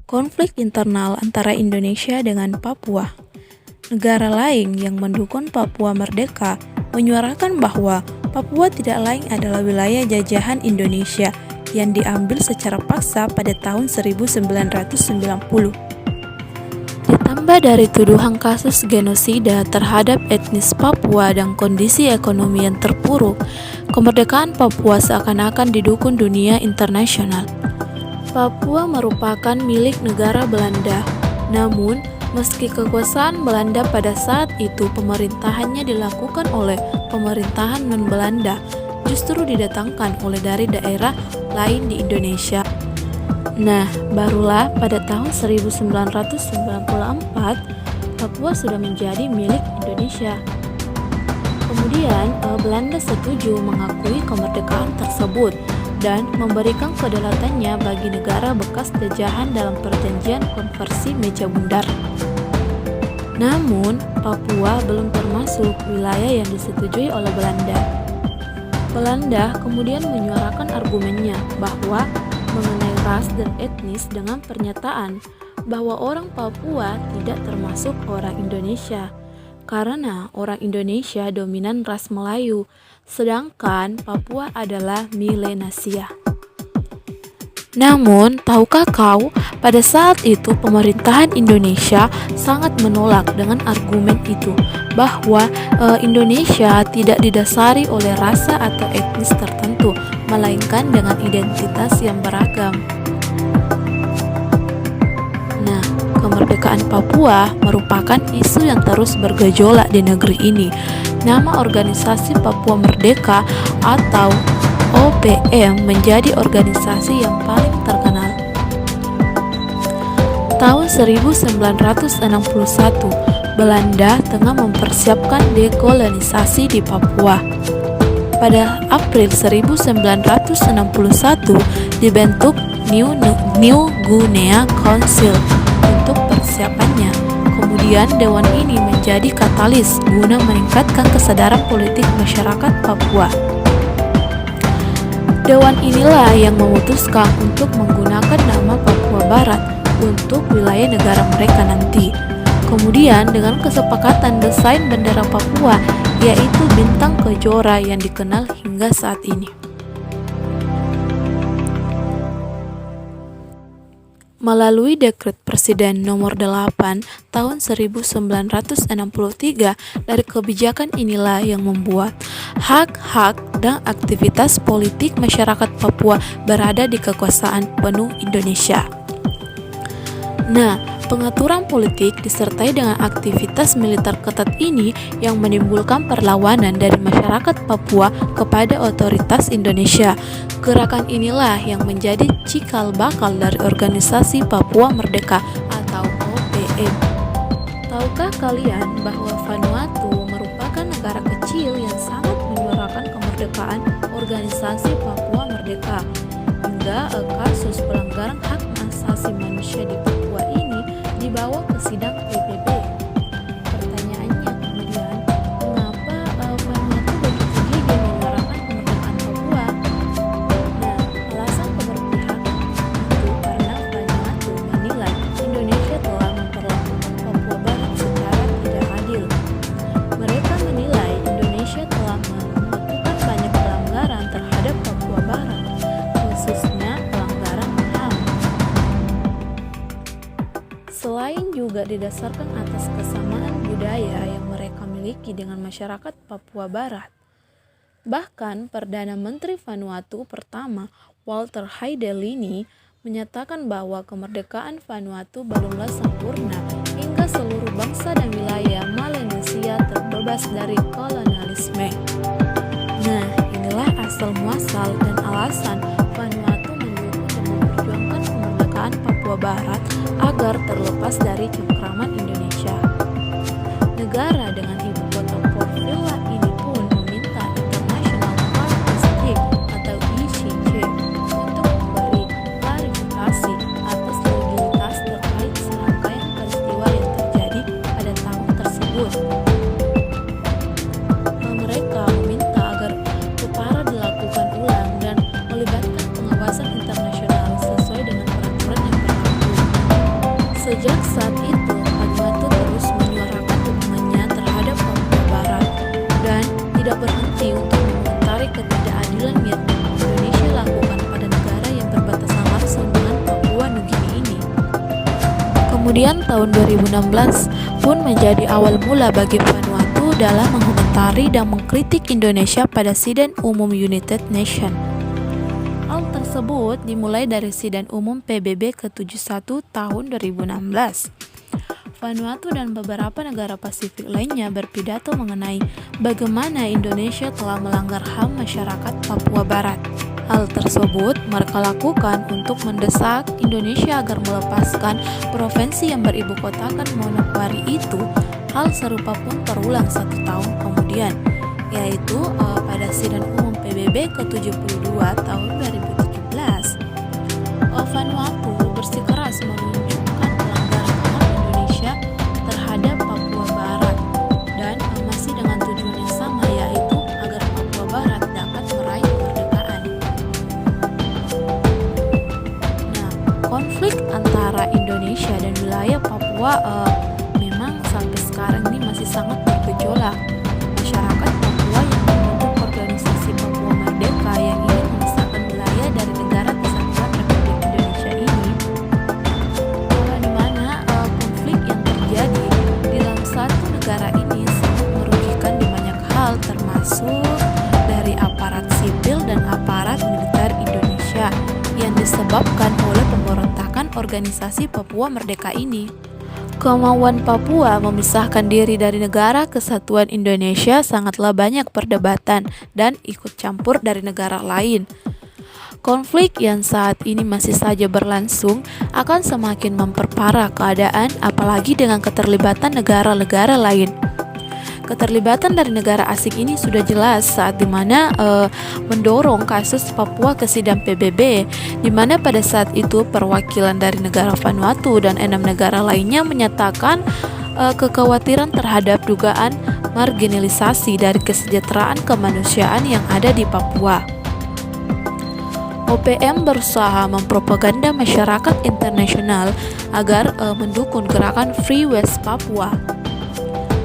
konflik internal antara Indonesia dengan Papua. Negara lain yang mendukung Papua merdeka menyuarakan bahwa Papua tidak lain adalah wilayah jajahan Indonesia yang diambil secara paksa pada tahun 1990. Ditambah dari tuduhan kasus genosida terhadap etnis Papua dan kondisi ekonomi yang terpuruk, kemerdekaan Papua seakan-akan didukung dunia internasional. Papua merupakan milik negara Belanda, namun meski kekuasaan Belanda pada saat itu pemerintahannya dilakukan oleh pemerintahan non-Belanda, justru didatangkan oleh dari daerah lain di Indonesia. Nah, barulah pada tahun 1994 Papua sudah menjadi milik Indonesia. Kemudian Belanda setuju mengakui kemerdekaan tersebut dan memberikan kedaulatannya bagi negara bekas jajahan dalam perjanjian konversi meja bundar. Namun, Papua belum termasuk wilayah yang disetujui oleh Belanda. Belanda kemudian menyuarakan argumennya bahwa mengenai ras dan etnis dengan pernyataan bahwa orang Papua tidak termasuk orang Indonesia karena orang Indonesia dominan ras Melayu, sedangkan Papua adalah Melanesia. Namun, tahukah kau, pada saat itu pemerintahan Indonesia sangat menolak dengan argumen itu, bahwa Indonesia tidak didasari oleh rasa atau etnis tertentu, melainkan dengan identitas yang beragam. Nah, kemerdekaan Papua merupakan isu yang terus bergejolak di negeri ini. Nama organisasi Papua Merdeka atau OPM menjadi organisasi yang paling terkenal. Tahun 1961, Belanda tengah mempersiapkan dekolonisasi di Papua. Pada April 1961 dibentuk New Guinea Council untuk persiapannya. Kemudian dewan ini menjadi katalis guna meningkatkan kesadaran politik masyarakat Papua. Dewan inilah yang memutuskan untuk menggunakan nama Papua Barat untuk wilayah negara mereka nanti. Kemudian dengan kesepakatan desain bendera Papua, yaitu bintang kejora yang dikenal hingga saat ini. Melalui Dekret Presiden Nomor 8 Tahun 1963, dari kebijakan inilah yang membuat hak-hak dan aktivitas politik masyarakat Papua berada di kekuasaan penuh Indonesia. Nah, pengaturan politik disertai dengan aktivitas militer ketat ini yang menimbulkan perlawanan dari masyarakat Papua kepada otoritas Indonesia. Gerakan inilah yang menjadi cikal bakal dari organisasi Papua Merdeka atau OPM. Tahukah kalian bahwa Vanuatu merupakan negara kecil yang sangat menyuarakan kemerdekaan organisasi Papua Merdeka, hingga kasus pelanggaran hak asasi manusia di Papua ini dibawa ke sidang PBB. Pertanyaannya kemudian, mengapa Vanuatu begitu gigih menyuarakan kemerdekaan Papua? Nah, alasan keberpihakan itu karena Vanuatu menilai Indonesia telah memperlakukan Papua Barat secara tidak adil. Mereka menilai Indonesia telah melakukan banyak pelanggaran terhadap Papua Barat, khususnya pelanggaran HAM. Selain juga didasarkan atas kesamaan budaya yang mereka miliki dengan masyarakat Papua Barat. Bahkan Perdana Menteri Vanuatu pertama, Walter Heidelini, menyatakan bahwa kemerdekaan Vanuatu belumlah sempurna hingga seluruh bangsa dan wilayah Melanesia terbebas dari kolonialisme. Nah, inilah asal muasal dan alasan Vanuatu mendukung dan memperjuangkan kemerdekaan Papua Barat agar terlepas dari cengkraman Indonesia. Negara dengan ibu kota Port Vila ini pun meminta International Park District atau ICJ untuk memberi klarifikasi atas legalitas terkait serangkaian peristiwa yang terjadi pada tahun tersebut. Mereka meminta agar perkara dilakukan ulang dan melibatkan pengawasan internasional sesuai dengan peraturan yang berlaku. Sejak saat itu, Vanuatu terus menyuarakan dukungannya terhadap Papua Barat dan tidak berhenti untuk mengomentari ketidakadilan yang Indonesia lakukan pada negara yang berbatasan langsung dengan Papua Nugini ini. Kemudian tahun 2016 pun menjadi awal mula bagi Vanuatu dalam mengomentari dan mengkritik Indonesia pada Sidang Umum United Nations. Hal tersebut dimulai dari Sidang Umum PBB ke-71 tahun 2016. Vanuatu dan beberapa negara Pasifik lainnya berpidato mengenai bagaimana Indonesia telah melanggar HAM masyarakat Papua Barat. Hal tersebut mereka lakukan untuk mendesak Indonesia agar melepaskan provinsi yang beribu kotakan Manokwari itu. Hal serupa pun terulang 1 tahun kemudian, yaitu pada Sidang Umum PBB ke-72 tahun 2017. Vanuatu bersikeras menunjukkan pelanggaran HAM Indonesia terhadap Papua Barat dan masih dengan tujuan yang sama, yaitu agar Papua Barat dapat meraih kemerdekaan. Nah, konflik antara Indonesia dan wilayah Papua memang sampai sekarang ini masih sangat bergejolak. Masyarakat Papua yang membentuk organisasi Papua Merdeka yang ingin memisahkan wilayah dari negara kesatuan Republik Indonesia ini, di mana konflik yang terjadi di dalam satu negara ini sangat merugikan di banyak hal, termasuk dari aparat sipil dan aparat militer Indonesia yang disebabkan oleh pemberontakan organisasi Papua Merdeka ini. Kemauan Papua memisahkan diri dari negara kesatuan Indonesia sangatlah banyak perdebatan dan ikut campur dari negara lain. Konflik yang saat ini masih saja berlangsung akan semakin memperparah keadaan, apalagi dengan keterlibatan negara-negara lain. Keterlibatan dari negara asing ini sudah jelas saat dimana mendorong kasus Papua ke sidang PBB, dimana pada saat itu perwakilan dari negara Vanuatu dan 6 negara lainnya menyatakan kekhawatiran terhadap dugaan marginalisasi dari kesejahteraan kemanusiaan yang ada di Papua. OPM berusaha mempropaganda masyarakat internasional agar mendukung gerakan Free West Papua.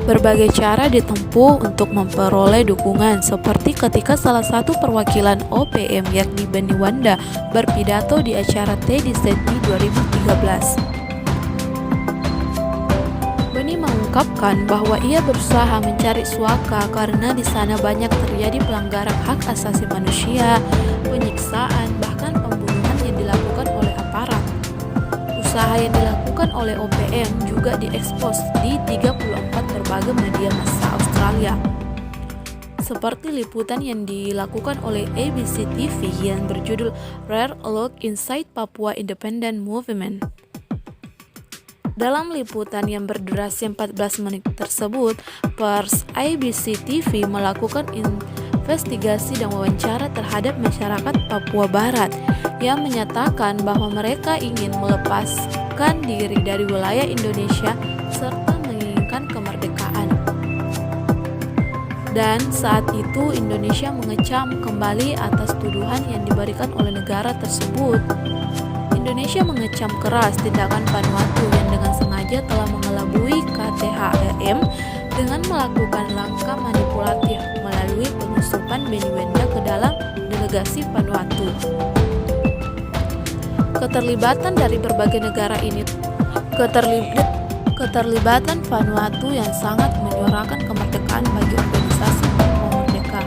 Berbagai cara ditempuh untuk memperoleh dukungan, seperti ketika salah satu perwakilan OPM yakni Beni Wanda berpidato di acara TED di Sydney 2013. Beni mengungkapkan bahwa ia berusaha mencari suaka karena di sana banyak terjadi pelanggaran hak asasi manusia, penyiksaan, bahkan pembunuhan yang dilakukan oleh aparat. Usaha yang dilakukan oleh OPM juga diekspos di 34 berbagai media massa Australia, seperti liputan yang dilakukan oleh ABC TV yang berjudul Rare Look Inside Papua Independent Movement. Dalam liputan yang berdurasi 14 menit tersebut, pers ABC TV melakukan investigasi dan wawancara terhadap masyarakat Papua Barat yang menyatakan bahwa mereka ingin melepaskan diri dari wilayah Indonesia serta menginginkan kemerdekaan. Dan saat itu Indonesia mengecam kembali atas tuduhan yang diberikan oleh negara tersebut. Indonesia mengecam keras tindakan Vanuatu yang dengan sengaja telah mengelabui KTHRM dengan melakukan langkah manipulatif melalui penyusupan Beni Wanda ke dalam delegasi Vanuatu. Keterlibatan dari berbagai negara ini keterlibatan Vanuatu yang sangat menyuarakan kemerdekaan bagi organisasi Papua Merdeka.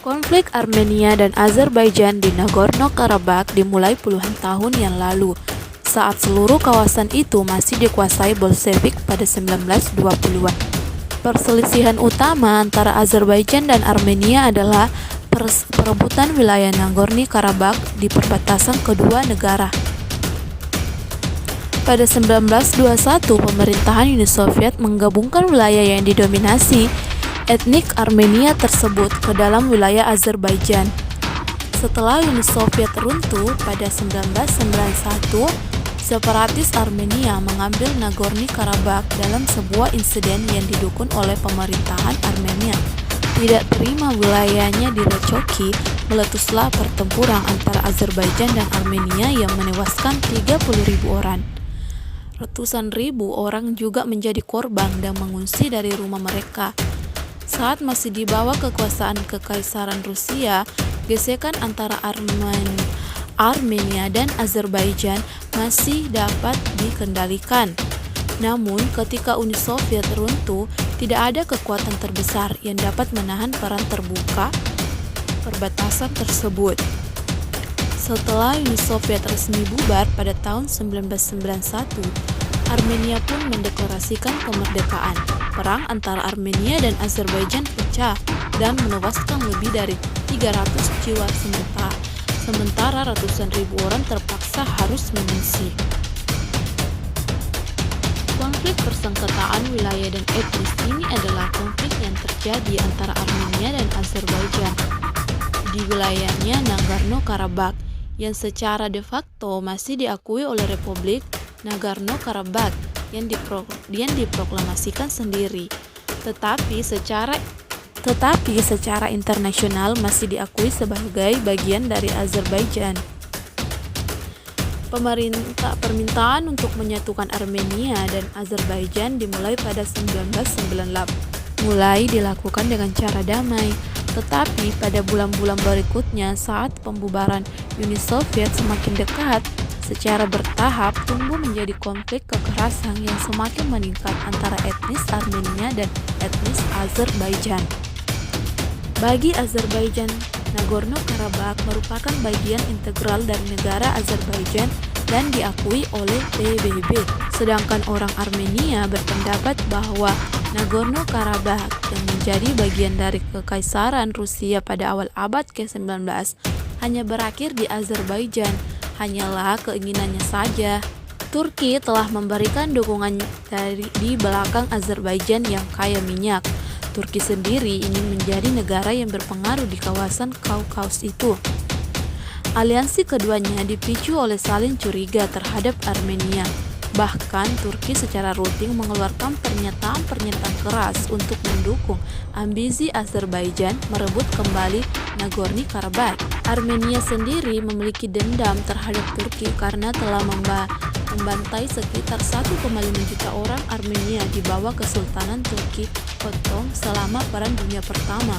Konflik Armenia dan Azerbaijan di Nagorno-Karabakh dimulai puluhan tahun yang lalu, saat seluruh kawasan itu masih dikuasai Bolshevik pada 1920-an. Perselisihan utama antara Azerbaijan dan Armenia adalah perebutan wilayah Nagorno-Karabakh di perbatasan kedua negara. Pada 1921, pemerintahan Uni Soviet menggabungkan wilayah yang didominasi etnik Armenia tersebut ke dalam wilayah Azerbaijan. Setelah Uni Soviet runtuh pada 1991, separatis Armenia mengambil Nagorno-Karabakh dalam sebuah insiden yang didukung oleh pemerintahan Armenia. Tidak terima wilayahnya direcoki, meletuslah pertempuran antara Azerbaijan dan Armenia yang menewaskan 30.000 orang. Ratusan ribu orang juga menjadi korban dan mengungsi dari rumah mereka. Saat masih di bawah kekuasaan Kekaisaran Rusia, gesekan antara Armenia dan Azerbaijan masih dapat dikendalikan. Namun, ketika Uni Soviet runtuh, tidak ada kekuatan terbesar yang dapat menahan perang terbuka perbatasan tersebut. Setelah Uni Soviet resmi bubar pada tahun 1991, Armenia pun mendeklarasikan kemerdekaan. Perang antara Armenia dan Azerbaijan pecah dan menewaskan lebih dari 300 jiwa, sementara ratusan ribu orang terpaksa harus mengungsi. Konflik persengketaan wilayah dan etnis ini adalah konflik yang terjadi antara Armenia dan Azerbaijan di wilayahnya Nagorno-Karabakh yang secara de facto masih diakui oleh Republik Nagorno-Karabakh yang diproklamasikan sendiri, tetapi secara internasional masih diakui sebagai bagian dari Azerbaijan. Permintaan untuk menyatukan Armenia dan Azerbaijan dimulai pada 1998, mulai dilakukan dengan cara damai. Tetapi pada bulan-bulan berikutnya saat pembubaran Uni Soviet semakin dekat, secara bertahap tumbuh menjadi konflik kekerasan yang semakin meningkat antara etnis Armenia dan etnis Azerbaijan. Bagi Azerbaijan, Nagorno-Karabakh merupakan bagian integral dari negara Azerbaijan dan diakui oleh PBB. Sedangkan orang Armenia berpendapat bahwa Nagorno-Karabakh yang menjadi bagian dari Kekaisaran Rusia pada awal abad ke-19 hanya berakhir di Azerbaijan, hanyalah keinginannya saja. Turki telah memberikan dukungan di belakang Azerbaijan yang kaya minyak. Turki sendiri ingin menjadi negara yang berpengaruh di kawasan Kaukasus itu. Aliansi keduanya dipicu oleh saling curiga terhadap Armenia. Bahkan Turki secara rutin mengeluarkan pernyataan-pernyataan keras untuk mendukung ambisi Azerbaijan merebut kembali Nagorno-Karabakh. Armenia sendiri memiliki dendam terhadap Turki karena telah membantai sekitar 1,5 juta orang Armenia di bawah Kesultanan Turki Ottoman selama Perang Dunia Pertama.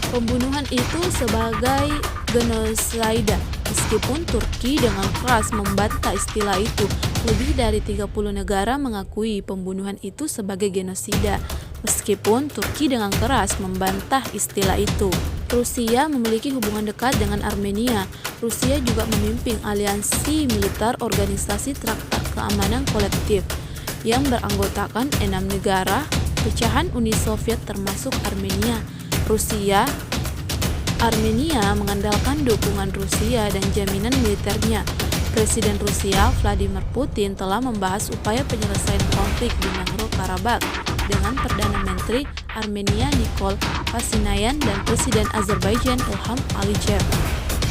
Pembunuhan itu sebagai genosida. Meskipun Turki dengan keras membantah istilah itu, lebih dari 30 negara mengakui pembunuhan itu sebagai genosida. Meskipun Turki dengan keras membantah istilah itu. Rusia memiliki hubungan dekat dengan Armenia. Rusia juga memimpin aliansi militer Organisasi Traktat Keamanan Kolektif yang beranggotakan 6 negara pecahan Uni Soviet termasuk Armenia. Armenia mengandalkan dukungan Rusia dan jaminan militernya. Presiden Rusia Vladimir Putin telah membahas upaya penyelesaian konflik di Nagorno-Karabakh dengan Perdana Menteri Armenia Nikol Pashinyan dan Presiden Azerbaijan Ilham Aliyev.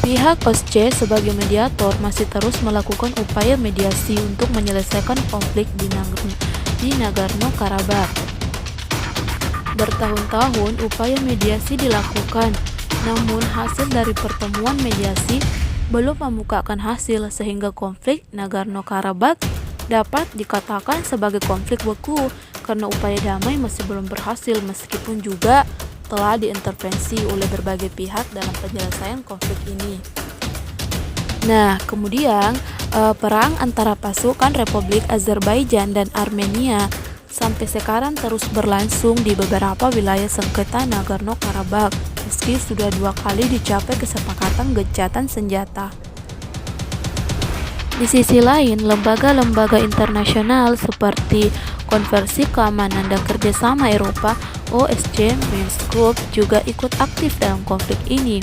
Pihak OSCE sebagai mediator masih terus melakukan upaya mediasi untuk menyelesaikan konflik di Nagorno-Karabakh. Bertahun-tahun upaya mediasi dilakukan, namun hasil dari pertemuan mediasi belum membuahkan hasil sehingga konflik Nagorno-Karabakh dapat dikatakan sebagai konflik beku karena upaya damai masih belum berhasil meskipun juga telah diintervensi oleh berbagai pihak dalam penyelesaian konflik ini. Nah, kemudian perang antara pasukan Republik Azerbaijan dan Armenia sampai sekarang terus berlangsung di beberapa wilayah sengketa Nagorno-Karabakh meski sudah 2 kali dicapai kesepakatan gencatan senjata. Di sisi lain, lembaga-lembaga internasional seperti Konferensi Keamanan dan Kerjasama Eropa OSCE Minsk Group juga ikut aktif dalam konflik ini.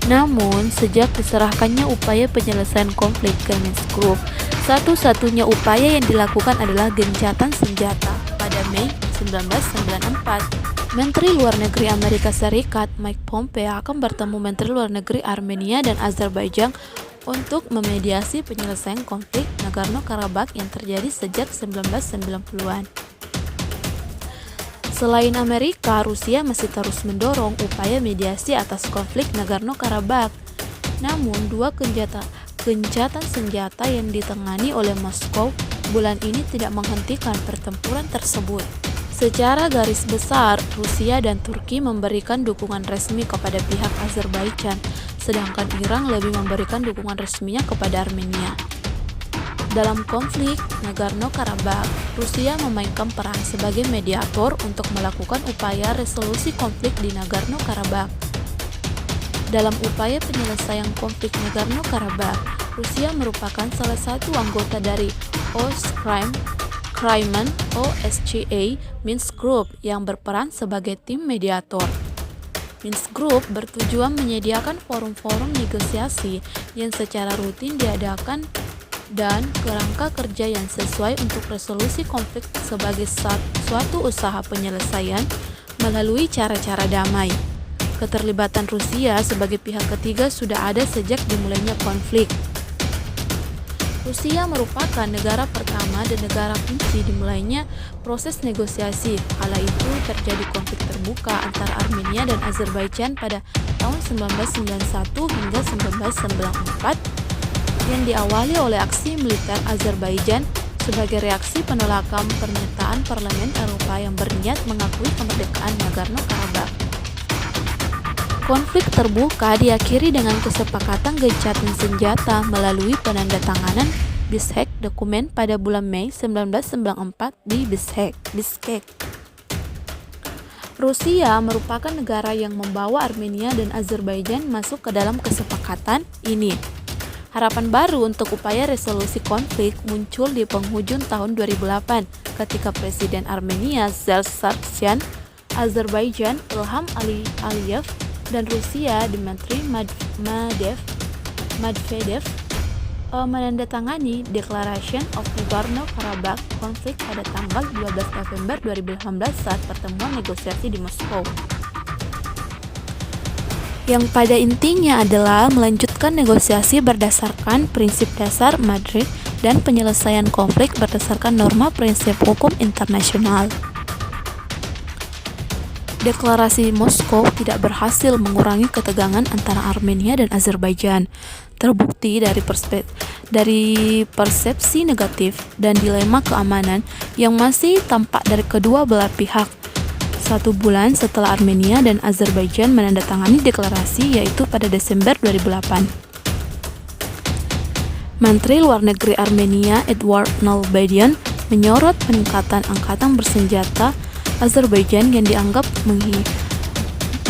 Namun, sejak diserahkannya upaya penyelesaian konflik ke Minsk Group, satu-satunya upaya yang dilakukan adalah gencatan senjata pada Mei 1994. Menteri Luar Negeri Amerika Serikat Mike Pompeo akan bertemu Menteri Luar Negeri Armenia dan Azerbaijan untuk memediasi penyelesaian konflik Nagorno-Karabakh yang terjadi sejak 1990-an. Selain Amerika, Rusia masih terus mendorong upaya mediasi atas konflik Nagorno-Karabakh. Namun, dua gencatan senjata yang ditangani oleh Moskow bulan ini tidak menghentikan pertempuran tersebut. Secara garis besar, Rusia dan Turki memberikan dukungan resmi kepada pihak Azerbaijan, sedangkan Iran lebih memberikan dukungan resminya kepada Armenia. Dalam konflik Nagorno-Karabakh, Rusia memainkan peran sebagai mediator untuk melakukan upaya resolusi konflik di Nagorno-Karabakh. Dalam upaya penyelesaian konflik Nagorno-Karabakh, Rusia merupakan salah satu anggota dari Crimean OSCE Minsk Group yang berperan sebagai tim mediator. Minsk Group bertujuan menyediakan forum-forum negosiasi yang secara rutin diadakan dan kerangka kerja yang sesuai untuk resolusi konflik sebagai suatu usaha penyelesaian melalui cara-cara damai. Keterlibatan Rusia sebagai pihak ketiga sudah ada sejak dimulainya konflik. Rusia merupakan negara pertama dan negara kunci dimulainya proses negosiasi. Kala itu terjadi konflik terbuka antara Armenia dan Azerbaijan pada tahun 1991 hingga 1994 yang diawali oleh aksi militer Azerbaijan sebagai reaksi penolakan pernyataan Parlemen Eropa yang berniat mengakui kemerdekaan Nagorno-Karabakh. Konflik terbuka diakhiri dengan kesepakatan gencatan senjata melalui penandatanganan Bishkek dokumen pada bulan Mei 1994 di Bishkek. Rusia merupakan negara yang membawa Armenia dan Azerbaijan masuk ke dalam kesepakatan ini. Harapan baru untuk upaya resolusi konflik muncul di penghujung tahun 2008 ketika Presiden Armenia Sargsyan, Azerbaijan Ilham Aliyev, dan Rusia Dmitry Medvedev menandatangani Declaration of Nagorno-Karabakh Conflict pada tanggal 12 November 2018 saat pertemuan negosiasi di Moskow. Yang pada intinya adalah melanjutkan negosiasi berdasarkan prinsip dasar Madrid dan penyelesaian konflik berdasarkan norma prinsip hukum internasional. Deklarasi Moskow tidak berhasil mengurangi ketegangan antara Armenia dan Azerbaijan, terbukti dari persepsi negatif dan dilema keamanan yang masih tampak dari kedua belah pihak. 1 bulan setelah Armenia dan Azerbaijan menandatangani deklarasi, yaitu pada Desember 2008. Menteri Luar Negeri Armenia Edward Nalbandyan menyorot peningkatan angkatan bersenjata Azerbaijan yang dianggap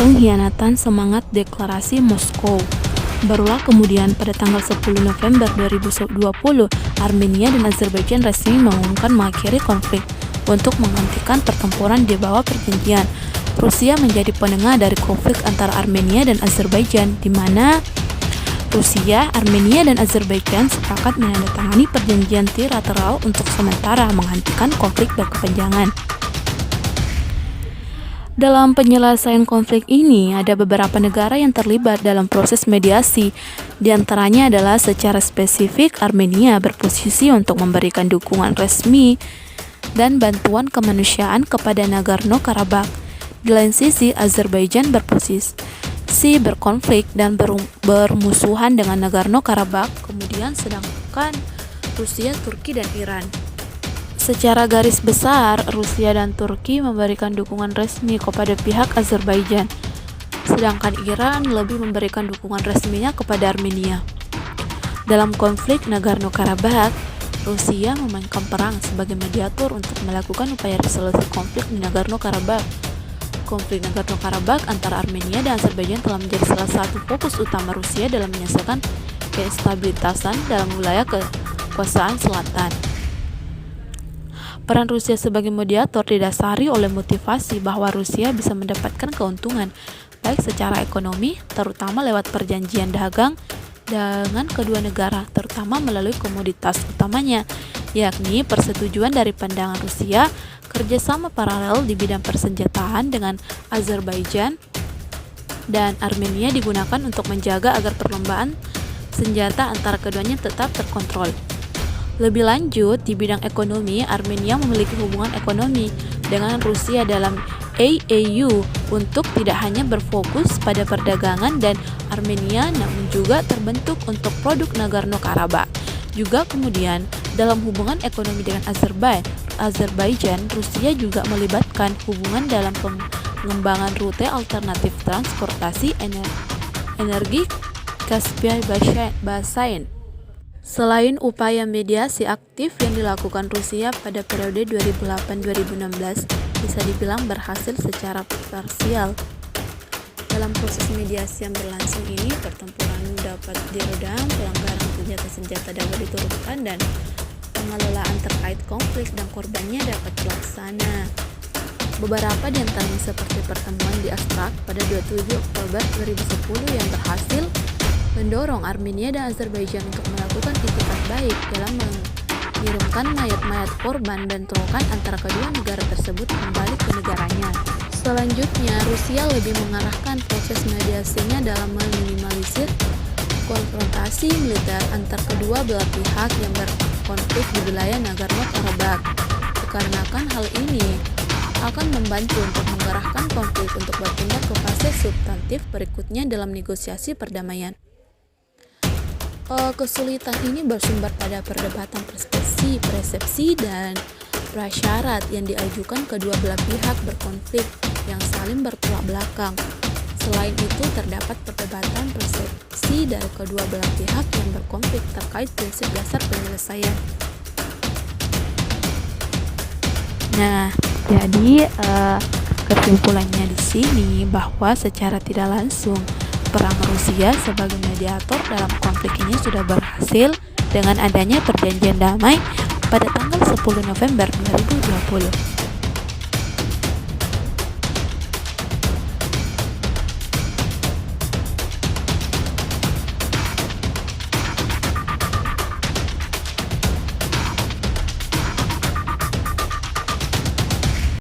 pengkhianatan semangat deklarasi Moskow. Barulah kemudian pada tanggal 10 November 2020, Armenia dan Azerbaijan resmi mengumumkan mengakhiri konflik untuk menghentikan pertempuran di bawah perjanjian. Rusia menjadi penengah dari konflik antara Armenia dan Azerbaijan, di mana Rusia, Armenia, dan Azerbaijan sepakat menandatangani perjanjian trilateral untuk sementara menghentikan konflik berkepanjangan. Dalam penyelesaian konflik ini, ada beberapa negara yang terlibat dalam proses mediasi. Di antaranya adalah secara spesifik Armenia berposisi untuk memberikan dukungan resmi dan bantuan kemanusiaan kepada Nagorno-Karabakh. Di lain sisi, Azerbaijan berposisi berkonflik dan bermusuhan dengan Nagorno-Karabakh, kemudian sedangkan Rusia, Turki, dan Iran. Secara garis besar, Rusia dan Turki memberikan dukungan resmi kepada pihak Azerbaijan, sedangkan Iran lebih memberikan dukungan resminya kepada Armenia. Dalam konflik Nagorno-Karabakh, Rusia memainkan peran sebagai mediator untuk melakukan upaya resolusi konflik di Nagorno-Karabakh. Konflik Nagorno-Karabakh antara Armenia dan Azerbaijan telah menjadi salah satu fokus utama Rusia dalam menyelesaikan kestabilitasan dalam wilayah kekuasaan selatan. Peran Rusia sebagai mediator didasari oleh motivasi bahwa Rusia bisa mendapatkan keuntungan baik secara ekonomi, terutama lewat perjanjian dagang dengan kedua negara, terutama melalui komoditas utamanya, yakni persetujuan dari pandangan Rusia, kerjasama paralel di bidang persenjataan dengan Azerbaijan dan Armenia digunakan untuk menjaga agar perlombaan senjata antara keduanya tetap terkontrol. Lebih lanjut, di bidang ekonomi, Armenia memiliki hubungan ekonomi dengan Rusia dalam AAU untuk tidak hanya berfokus pada perdagangan dan Armenia namun juga terbentuk untuk produk Nagorno-Karabakh. Juga kemudian dalam hubungan ekonomi dengan Azerbaijan, Rusia juga melibatkan hubungan dalam pengembangan rute alternatif transportasi energi Caspian Basin. Selain upaya mediasi aktif yang dilakukan Rusia pada periode 2008-2016 bisa dibilang berhasil secara parsial. Dalam proses mediasi yang berlangsung ini, pertempuran dapat diredam, pelanggaran senjata dapat diturunkan, dan pengelolaan terkait konflik dan korbannya dapat terlaksana. Beberapa di antaranya seperti pertemuan di Astrak pada 27 Oktober 2010 yang berhasil mendorong Armenia dan Azerbaijan untuk melakukan itikat baik dalam mengirimkan mayat-mayat korban bentrokan antara kedua negara tersebut kembali ke negaranya. Selanjutnya, Rusia lebih mengarahkan proses mediasinya dalam meminimalisir konfrontasi militer antar kedua belah pihak yang berkonflik di wilayah Nagorno-Karabakh. Dikarenakan hal ini akan membantu untuk mengarahkan konflik untuk berpindah ke fase substantif berikutnya dalam negosiasi perdamaian. Kesulitan ini bersumber pada perdebatan persepsi dan prasyarat yang diajukan kedua belah pihak berkonflik yang saling bertolak belakang. Selain itu, terdapat perdebatan persepsi dari kedua belah pihak yang berkonflik terkait prinsip dasar penyelesaian. Nah, jadi kesimpulannya di sini bahwa secara tidak langsung perang Rusia sebagai mediator dalam konflik ini sudah berhasil dengan adanya perjanjian damai pada tanggal 10 November 2020.